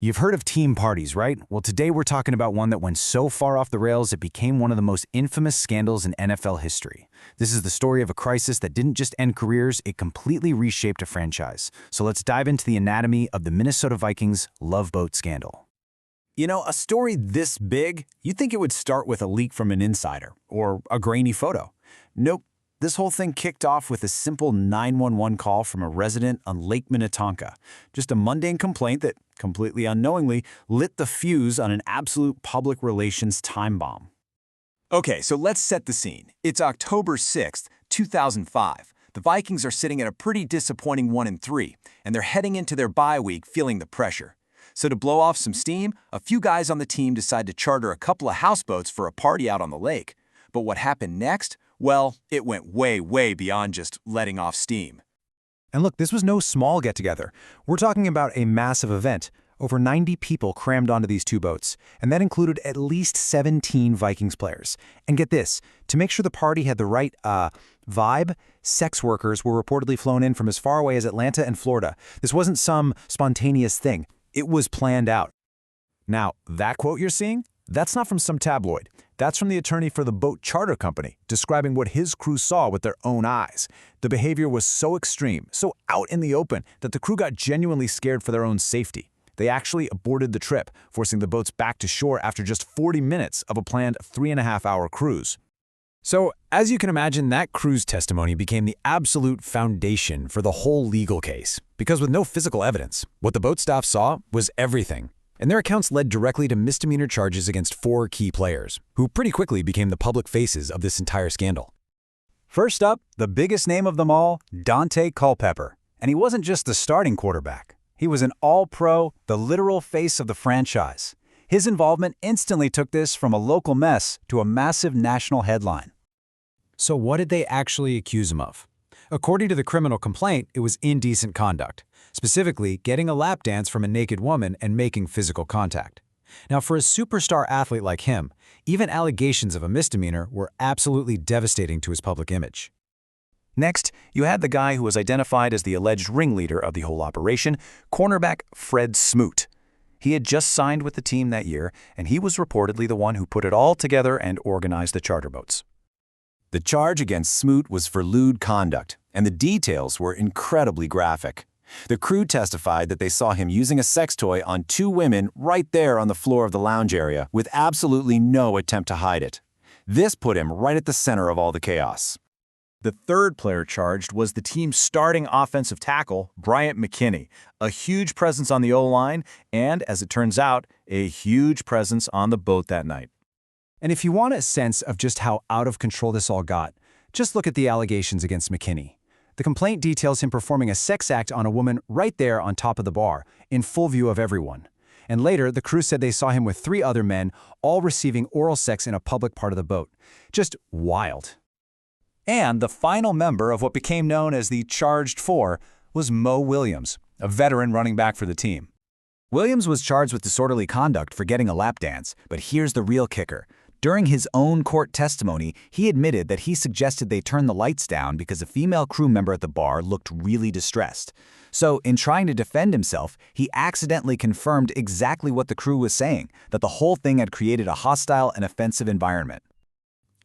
You've heard of team parties, right? Well, today we're talking about one that went so far off the rails it became one of the most infamous scandals in NFL history. This is the story of a crisis that didn't just end careers, it completely reshaped a franchise. So let's dive into the anatomy of the Minnesota Vikings Love Boat scandal. You know, a story this big, you'd think it would start with a leak from an insider or a grainy photo. Nope. This whole thing kicked off with a simple 911 call from a resident on Lake Minnetonka. Just a mundane complaint that, completely unknowingly, lit the fuse on an absolute public relations time bomb. Okay, so let's set the scene. It's October 6th, 2005. The Vikings are sitting at a pretty disappointing 1-3, and they're heading into their bye week feeling the pressure. So to blow off some steam, a few guys on the team decide to charter a couple of houseboats for a party out on the lake. But what happened next? Well, it went way beyond just letting off steam. And look, this was no small get-together. We're talking about a massive event. Over 90 people crammed onto these two boats, and that included at least 17 Vikings players. And get this, to make sure the party had the right, vibe, sex workers were reportedly flown in from as far away as Atlanta and Florida. This wasn't some spontaneous thing. It was planned out. Now, that quote you're seeing? That's not from some tabloid. That's from the attorney for the boat charter company, describing what his crew saw with their own eyes. The behavior was so extreme, so out in the open, that the crew got genuinely scared for their own safety. They actually aborted the trip, forcing the boats back to shore after just 40 minutes of a planned 3.5-hour cruise. So, as you can imagine, that crew's testimony became the absolute foundation for the whole legal case. Because with no physical evidence, what the boat staff saw was everything. And their accounts led directly to misdemeanor charges against 4 key players, who pretty quickly became the public faces of this entire scandal. First up, the biggest name of them all, Daunte Culpepper. And he wasn't just the starting quarterback. He was an all-pro, the literal face of the franchise. His involvement instantly took this from a local mess to a massive national headline. So what did they actually accuse him of? According to the criminal complaint, it was indecent conduct, specifically getting a lap dance from a naked woman and making physical contact. Now, for a superstar athlete like him, even allegations of a misdemeanor were absolutely devastating to his public image. Next, you had the guy who was identified as the alleged ringleader of the whole operation, cornerback Fred Smoot. He had just signed with the team that year, and he was reportedly the one who put it all together and organized the charter boats. The charge against Smoot was for lewd conduct, and the details were incredibly graphic. The crew testified that they saw him using a sex toy on 2 women right there on the floor of the lounge area, with absolutely no attempt to hide it. This put him right at the center of all the chaos. The third player charged was the team's starting offensive tackle, Bryant McKinney, a huge presence on the O-line and, as it turns out, a huge presence on the boat that night. And if you want a sense of just how out of control this all got, just look at the allegations against McKinney. The complaint details him performing a sex act on a woman right there on top of the bar, in full view of everyone. And later, the crew said they saw him with 3 other men, all receiving oral sex in a public part of the boat. Just wild. And the final member of what became known as the Charged 4 was Mo Williams, a veteran running back for the team. Williams was charged with disorderly conduct for getting a lap dance, but here's the real kicker. During his own court testimony, he admitted that he suggested they turn the lights down because a female crew member at the bar looked really distressed. So, in trying to defend himself, he accidentally confirmed exactly what the crew was saying, that the whole thing had created a hostile and offensive environment.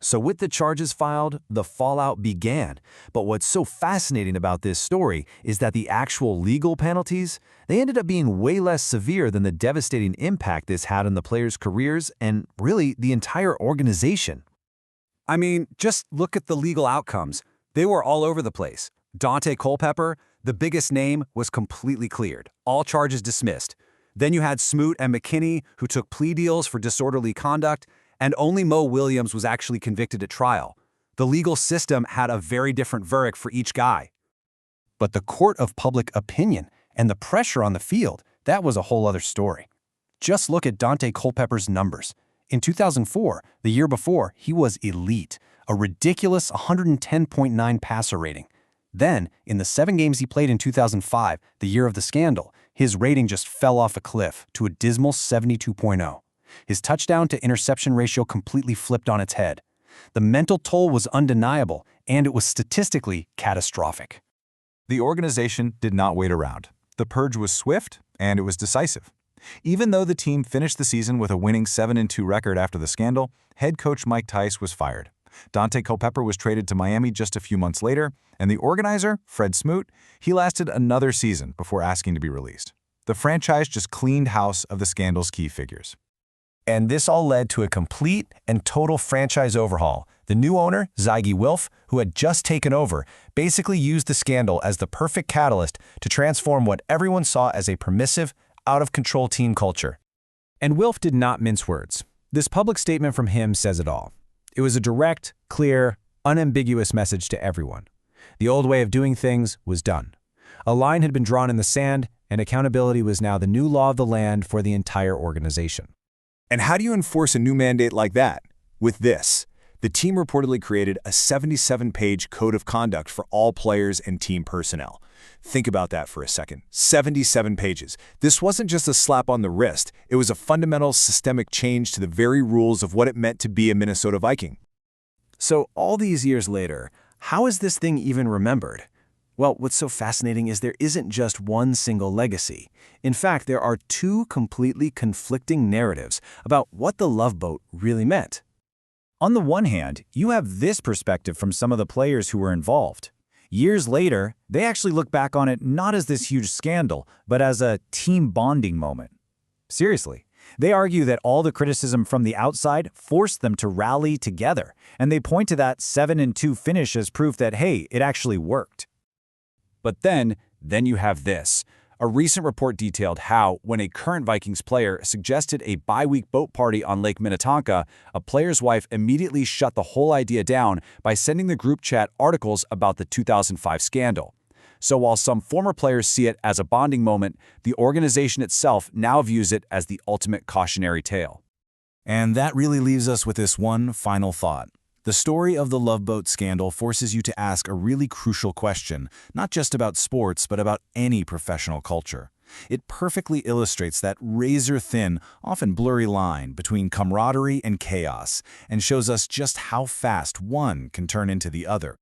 So with the charges filed, the fallout began. But what's so fascinating about this story is that the actual legal penalties, they ended up being way less severe than the devastating impact this had on the players' careers and really the entire organization. I mean, just look at the legal outcomes. They were all over the place. Daunte Culpepper, the biggest name, was completely cleared. All charges dismissed. Then you had Smoot and McKinney, who took plea deals for disorderly conduct, and only Mo Williams was actually convicted at trial. The legal system had a very different verdict for each guy. But the court of public opinion and the pressure on the field, that was a whole other story. Just look at Daunte Culpepper's numbers. In 2004, the year before, he was elite, a ridiculous 110.9 passer rating. Then, in the 7 games he played in 2005, the year of the scandal, his rating just fell off a cliff to a dismal 72.0. His touchdown-to-interception ratio completely flipped on its head. The mental toll was undeniable, and it was statistically catastrophic. The organization did not wait around. The purge was swift, and it was decisive. Even though the team finished the season with a winning 7-2 record after the scandal, head coach Mike Tice was fired. Dante Culpepper was traded to Miami just a few months later, and the organizer, Fred Smoot, he lasted another season before asking to be released. The franchise just cleaned house of the scandal's key figures. And this all led to a complete and total franchise overhaul. The new owner, Zygi Wilf, who had just taken over, basically used the scandal as the perfect catalyst to transform what everyone saw as a permissive, out-of-control team culture. And Wilf did not mince words. This public statement from him says it all. It was a direct, clear, unambiguous message to everyone. The old way of doing things was done. A line had been drawn in the sand, and accountability was now the new law of the land for the entire organization. And how do you enforce a new mandate like that? With this, the team reportedly created a 77-page code of conduct for all players and team personnel. Think about that for a second. 77 pages. This wasn't just a slap on the wrist. It was a fundamental systemic change to the very rules of what it meant to be a Minnesota Viking. So all these years later, how is this thing even remembered? Well, what's so fascinating is there isn't just one single legacy. In fact, there are two completely conflicting narratives about what the Love Boat really meant. On the one hand, you have this perspective from some of the players who were involved. Years later, they actually look back on it not as this huge scandal, but as a team bonding moment. Seriously, they argue that all the criticism from the outside forced them to rally together, and they point to that 7-2 finish as proof that, hey, it actually worked. But then you have this. A recent report detailed how, when a current Vikings player suggested a bi-week boat party on Lake Minnetonka, a player's wife immediately shut the whole idea down by sending the group chat articles about the 2005 scandal. So while some former players see it as a bonding moment, the organization itself now views it as the ultimate cautionary tale. And that really leaves us with this one final thought. The story of the Love Boat scandal forces you to ask a really crucial question, not just about sports, but about any professional culture. It perfectly illustrates that razor-thin, often blurry line between camaraderie and chaos, and shows us just how fast one can turn into the other.